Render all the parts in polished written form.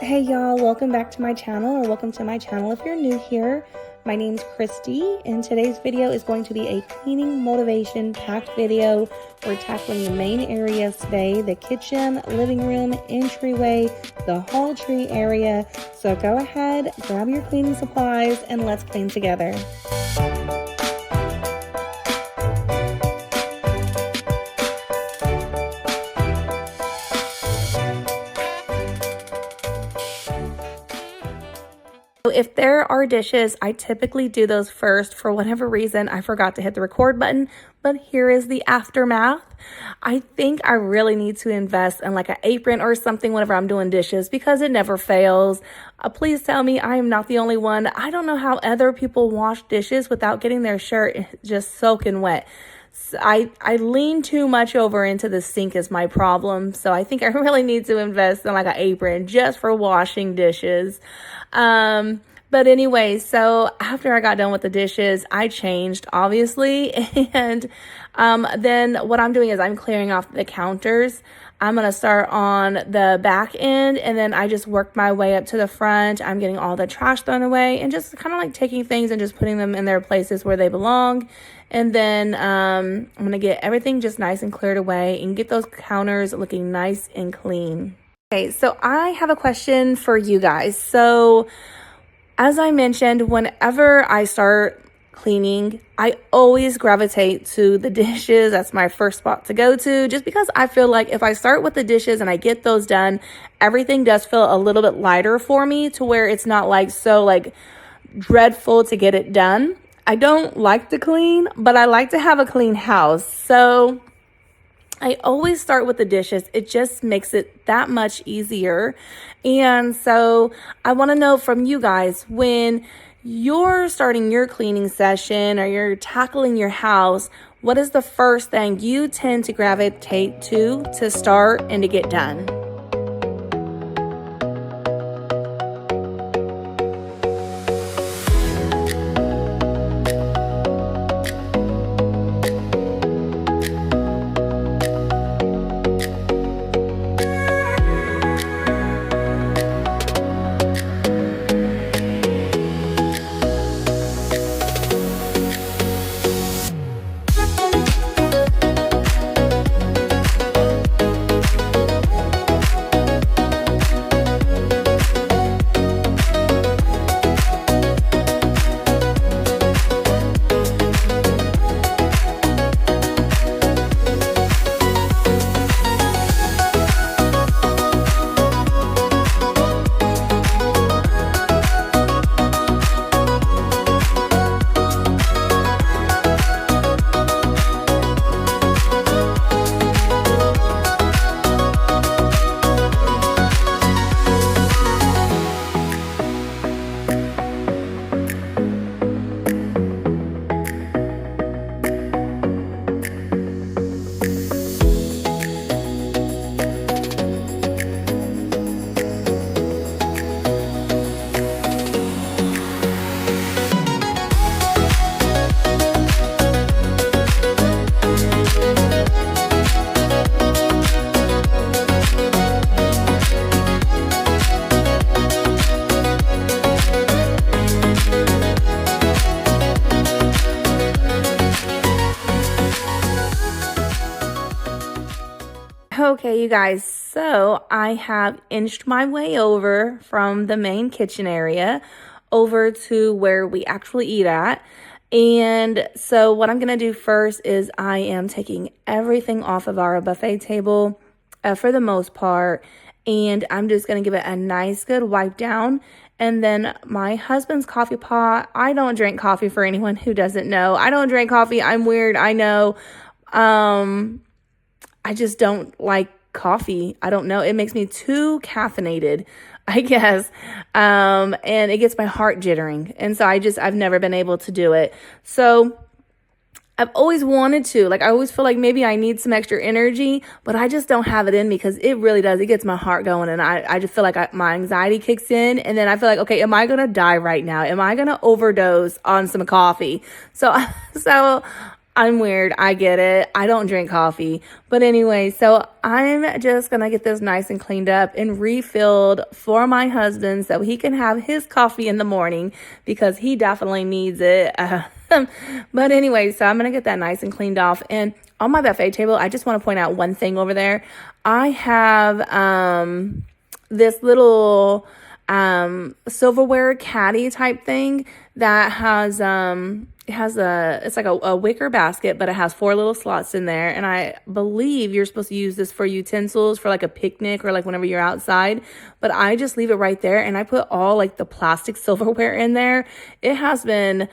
Hey y'all, welcome back to my channel, or welcome to my channel if you're new here. My name's Christy, and today's video is going to be a cleaning motivation packed video. We're tackling the main areas today: the kitchen, living room, entryway, the hall tree area. So go ahead, grab your cleaning supplies, and let's clean together. If there are dishes, I typically do those first. For whatever reason, I forgot to hit the record button, but here is the aftermath. I think I really need to invest in like an apron or something whenever I'm doing dishes because it never fails. Please tell me I am not the only one. I don't know how other people wash dishes without getting their shirt just soaking wet. I lean too much over into the sink is my problem. So I think I really need to invest in like an apron just for washing dishes. But anyway, so after I got done with the dishes, I changed obviously. And, then what I'm doing is I'm clearing off the counters. I'm going to start on the back end, and then I just work my way up to the front. I'm getting all the trash thrown away and just kind of like taking things and just putting them in their places where they belong. And then I'm going to get everything just nice and cleared away and get those counters looking nice and clean. Okay, so I have a question for you guys. So as I mentioned, whenever I start cleaning, I always gravitate to the dishes. That's my first spot to go to, just because I feel like if I start with the dishes and I get those done, everything does feel a little bit lighter for me, to where it's not like so like dreadful to get it done. I don't like to clean, but I like to have a clean house. So I always start with the dishes. It just makes it that much easier. And so I want to know from you guys, when you're starting your cleaning session or you're tackling your house, what is the first thing you tend to gravitate to start and to get done? Okay, you guys, so I have inched my way over from the main kitchen area over to where we actually eat at. And so what I'm going to do first is I am taking everything off of our buffet table for the most part. And I'm just going to give it a nice good wipe down. And then my husband's coffee pot. I don't drink coffee, for anyone who doesn't know. I don't drink coffee. I'm weird, I know. I just don't like coffee. I don't know. It makes me too caffeinated, I guess. And it gets my heart jittering. And so I've never been able to do it. So I've always wanted to, I always feel like maybe I need some extra energy, but I just don't have it in me, because it really does. It gets my heart going, and I just feel like my anxiety kicks in, and then I feel like, okay, am I going to die right now? Am I going to overdose on some coffee? So I'm weird. I get it. I don't drink coffee. But anyway, so I'm just going to get this nice and cleaned up and refilled for my husband so he can have his coffee in the morning because he definitely needs it. But anyway, so I'm going to get that nice and cleaned off. And on my buffet table, I just want to point out one thing over there. I have this little silverware caddy type thing that has it's like a wicker basket, but it has 4 little slots in there. And I believe you're supposed to use this for utensils for like a picnic or like whenever you're outside. But I just leave it right there and I put all like the plastic silverware in there. It has been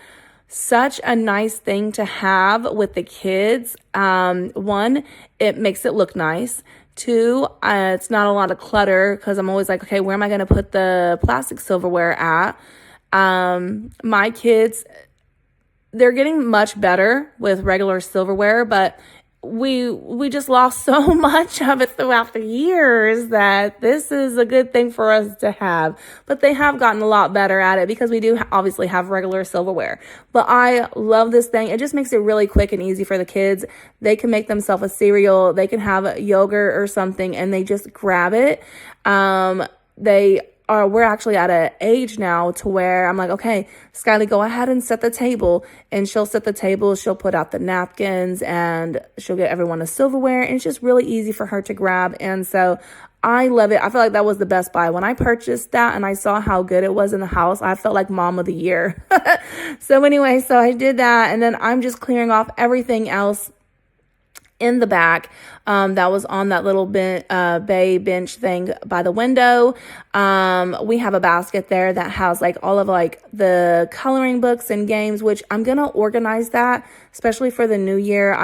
such a nice thing to have with the kids. One, it makes it look nice. 2, it's not a lot of clutter because I'm always like, okay, where am I going to put the plastic silverware at? My kids, they're getting much better with regular silverware, but we just lost so much of it throughout the years that this is a good thing for us to have. But they have gotten a lot better at it because we do obviously have regular silverware. But I love this thing. It just makes it really quick and easy for the kids. They can make themselves a cereal. They can have yogurt or something and they just grab it. We're actually at an age now to where I'm like, okay, Skylie, go ahead and set the table. And she'll set the table. She'll put out the napkins and she'll get everyone a silverware. And it's just really easy for her to grab. And so I love it. I feel like that was the best buy. When I purchased that and I saw how good it was in the house, I felt like mom of the year. So anyway, so I did that. And then I'm just clearing off everything else in the back that was on that little bay bench thing by the window. We have a basket there that has like all of like the coloring books and games, which I'm gonna organize that, especially for the new year.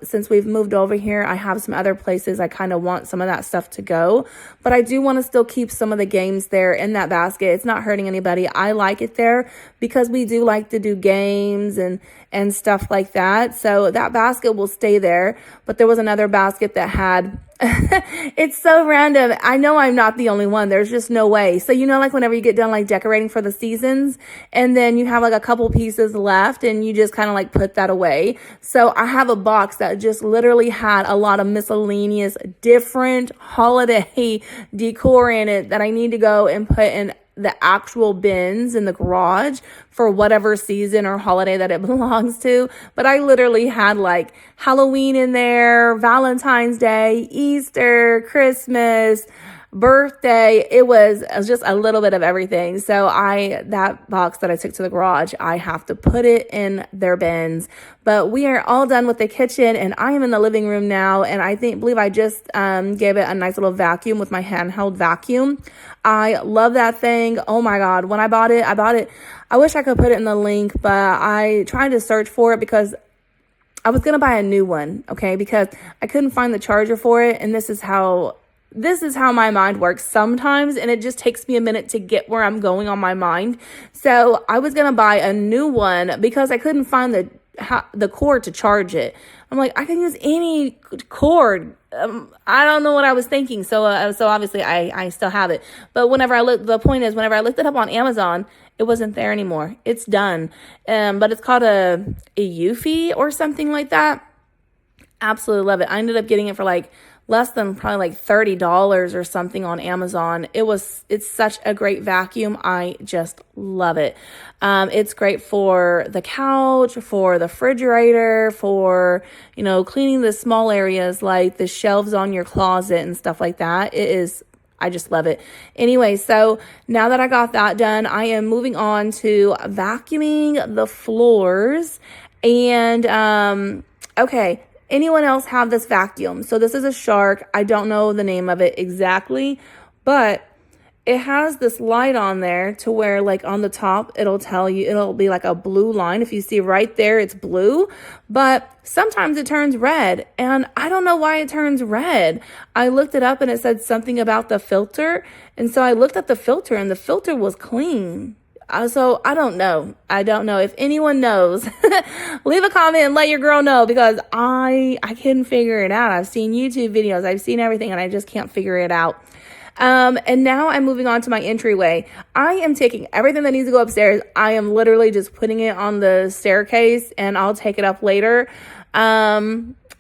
Since we've moved over here, I have some other places I kind of want some of that stuff to go, but I do want to still keep some of the games there in that basket. It's not hurting anybody. I like it there because we do like to do games and stuff like that. So that basket will stay there. But there was another basket that had, it's so random. I know I'm not the only one. There's just no way. So, like whenever you get done like decorating for the seasons and then you have like a couple pieces left and you just kind of like put that away. So I have a box that just literally had a lot of miscellaneous different holiday decor in it that I need to go and put in the actual bins in the garage for whatever season or holiday that it belongs to. But I literally had like Halloween in there, Valentine's Day, Easter, Christmas, birthday. It was just a little bit of everything. So that box that I took to the garage, I have to put it in their bins. But we are all done with the kitchen and I am in the living room now. And I believe I just gave it a nice little vacuum with my handheld vacuum. I love that thing. Oh my God. When I bought it. I wish I could put it in the link, but I tried to search for it because I was going to buy a new one. Okay. Because I couldn't find the charger for it. And this is how my mind works sometimes. And it just takes me a minute to get where I'm going on my mind. So I was going to buy a new one because I couldn't find the cord to charge it. I'm like, I can use any cord. I don't know what I was thinking. So obviously I still have it. But the point is, whenever I looked it up on Amazon, it wasn't there anymore. It's done. But it's called a Eufy or something like that. Absolutely love it. I ended up getting it for like less than probably like $30 or something on Amazon. It's such a great vacuum. I just love it. It's great for the couch, for the refrigerator, for, cleaning the small areas like the shelves on your closet and stuff like that. I just love it. Anyway, so now that I got that done, I am moving on to vacuuming the floors. And, okay. Anyone else have this vacuum? So this is a Shark. I don't know the name of it exactly, but it has this light on there to where like on the top, it'll be like a blue line. If you see right there, it's blue, but sometimes it turns red and I don't know why it turns red. I looked it up and it said something about the filter. And so I looked at the filter and the filter was clean. So I don't know. If anyone knows, leave a comment and let your girl know because I couldn't figure it out. I've seen YouTube videos. I've seen everything and I just can't figure it out. And now I'm moving on to my entryway. I am taking everything that needs to go upstairs. I am literally just putting it on the staircase and I'll take it up later.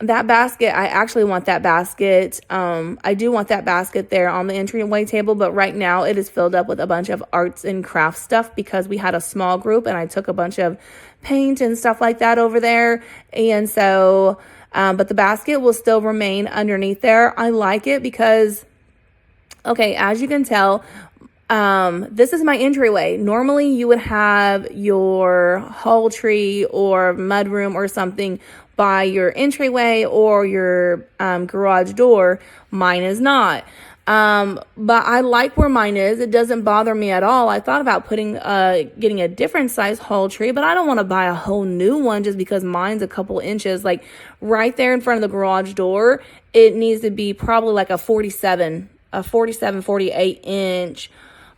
That basket, I actually want that basket. I do want that basket there on the entryway table, but right now it is filled up with a bunch of arts and crafts stuff because we had a small group and I took a bunch of paint and stuff like that over there. And so, but the basket will still remain underneath there. I like it because, okay, as you can tell, this is my entryway. Normally you would have your hall tree or mudroom or something by your entryway or your garage door. Mine is not. But I like where mine is. It doesn't bother me at all. I thought about getting a different size hall tree, but I don't want to buy a whole new one just because mine's a couple inches. Like right there in front of the garage door, it needs to be probably like a 48 inch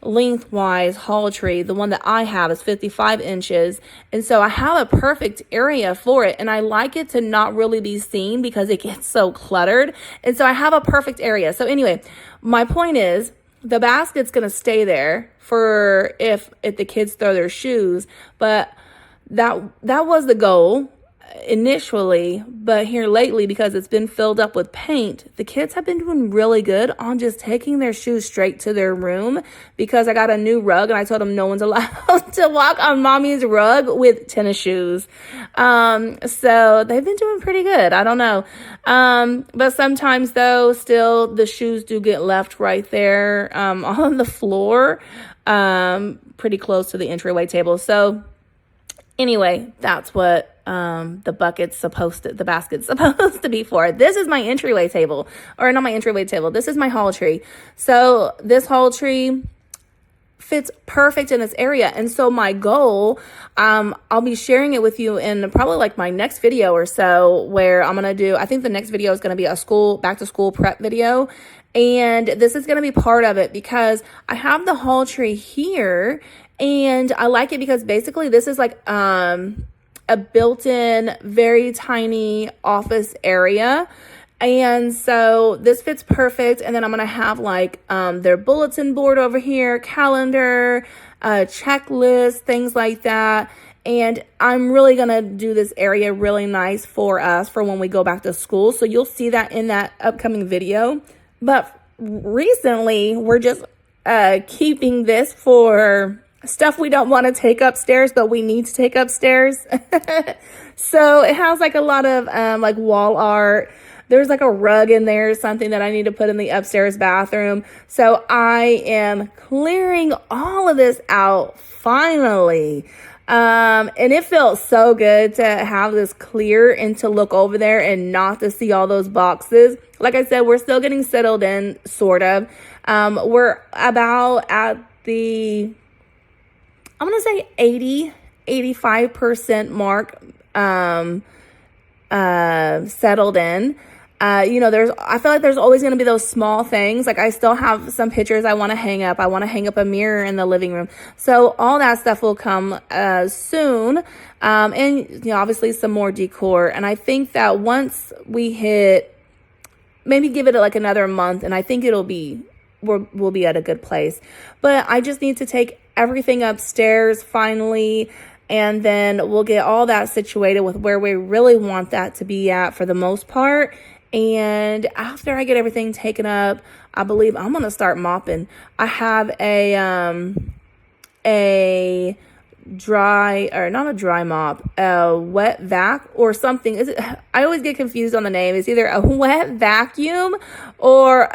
lengthwise hall tree. The one that I have is 55 inches. And so I have a perfect area for it. And I like it to not really be seen because it gets so cluttered. And so I have a perfect area. So anyway, my point is the basket's going to stay there for if the kids throw their shoes. But that was the goal initially, but here lately, because it's been filled up with paint, the kids have been doing really good on just taking their shoes straight to their room because I got a new rug and I told them no one's allowed to walk on mommy's rug with tennis shoes. So they've been doing pretty good. I don't know. But sometimes though, still the shoes do get left right there, on the floor, pretty close to the entryway table. So anyway, that's what the basket's supposed to be for. This is my entryway table, or not my entryway table. This is my hall tree. So this hall tree fits perfect in this area. And so my goal, I'll be sharing it with you in probably like my next video or so, where I'm going to do, I think the next video is going to be a back to school prep video. And this is going to be part of it because I have the hall tree here and I like it because basically this is like, a built-in, very tiny office area. And so this fits perfect. And then I'm going to have like their bulletin board over here, calendar, checklist, things like that. And I'm really going to do this area really nice for us for when we go back to school. So you'll see that in that upcoming video. But recently, we're just keeping this for stuff we don't want to take upstairs, but we need to take upstairs. So it has like a lot of like wall art. There's like a rug in there, something that I need to put in the upstairs bathroom. So I am clearing all of this out finally. And it felt so good to have this clear and to look over there and not to see all those boxes. Like I said, we're still getting settled in, sort of. We're about at the, I'm going to say 85% mark, settled in. I feel like there's always going to be those small things. Like I still have some pictures I want to hang up. I want to hang up a mirror in the living room. So all that stuff will come, soon. And obviously some more decor. And I think that once we maybe give it like another month, and I think we'll be at a good place. But I just need to take everything upstairs finally, and then we'll get all that situated with where we really want that to be at for the most part. And after I get everything taken up, I believe I'm going to start mopping. I have a dry, or not a dry mop, a wet vac or something. I always get confused on the name. It's either a wet vacuum or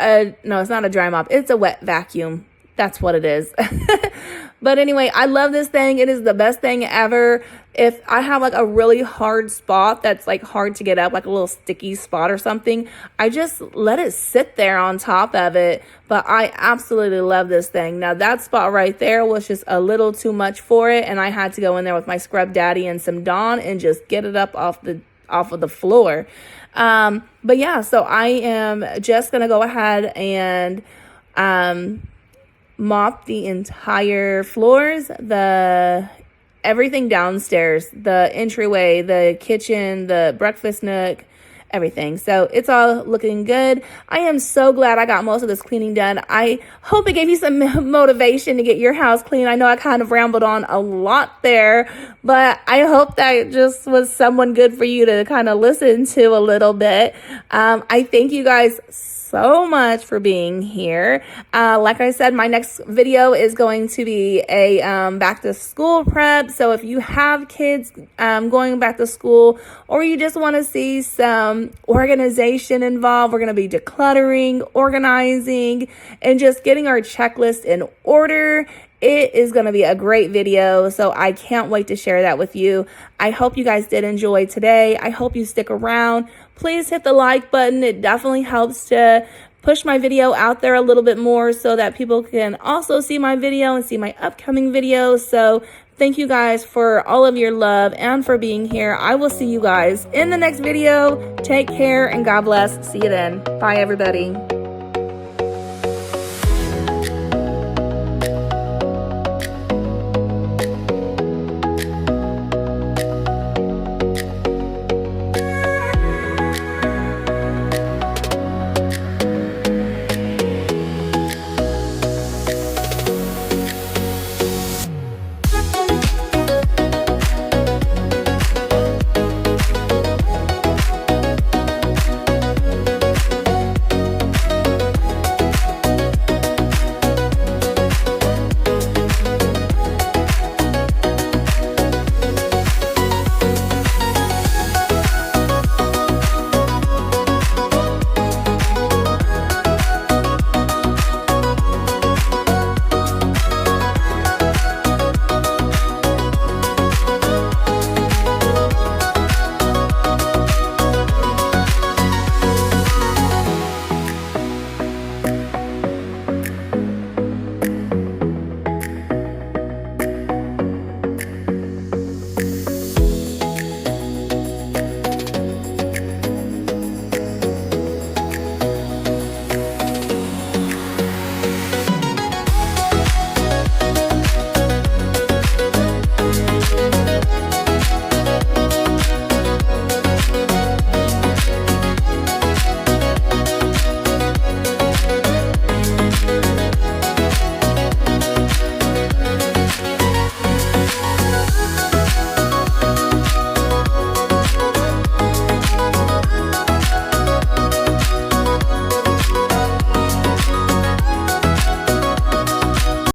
no, it's not a dry mop. It's a wet vacuum. That's what it is. But anyway, I love this thing. It is the best thing ever. If I have like a really hard spot that's like hard to get up, like a little sticky spot or something, I just let it sit there on top of it. But I absolutely love this thing. Now that spot right there was just a little too much for it. And I had to go in there with my Scrub Daddy and some Dawn and just get it up off of the floor. But yeah, so I am just going to go ahead and, mop the entire floors, everything downstairs, the entryway, the kitchen, the breakfast nook, everything. So it's all looking good. I am so glad I got most of this cleaning done. I hope it gave you some motivation to get your house clean. I know I kind of rambled on a lot there, but I hope that just was someone good for you to kind of listen to a little bit. I thank you guys so much for being here. Like I said, my next video is going to be a back to school prep. So if you have kids going back to school, or you just want to see some organization involved, we're going to be decluttering, organizing, and just getting our checklist in order. It is going to be a great video, so I can't wait to share that with you. I hope you guys did enjoy today. I hope you stick around. Please hit the like button. It definitely helps to push my video out there a little bit more so that people can also see my video and see my upcoming videos. So thank you guys for all of your love and for being here. I will see you guys in the next video. Take care and God bless. See you then. Bye, everybody.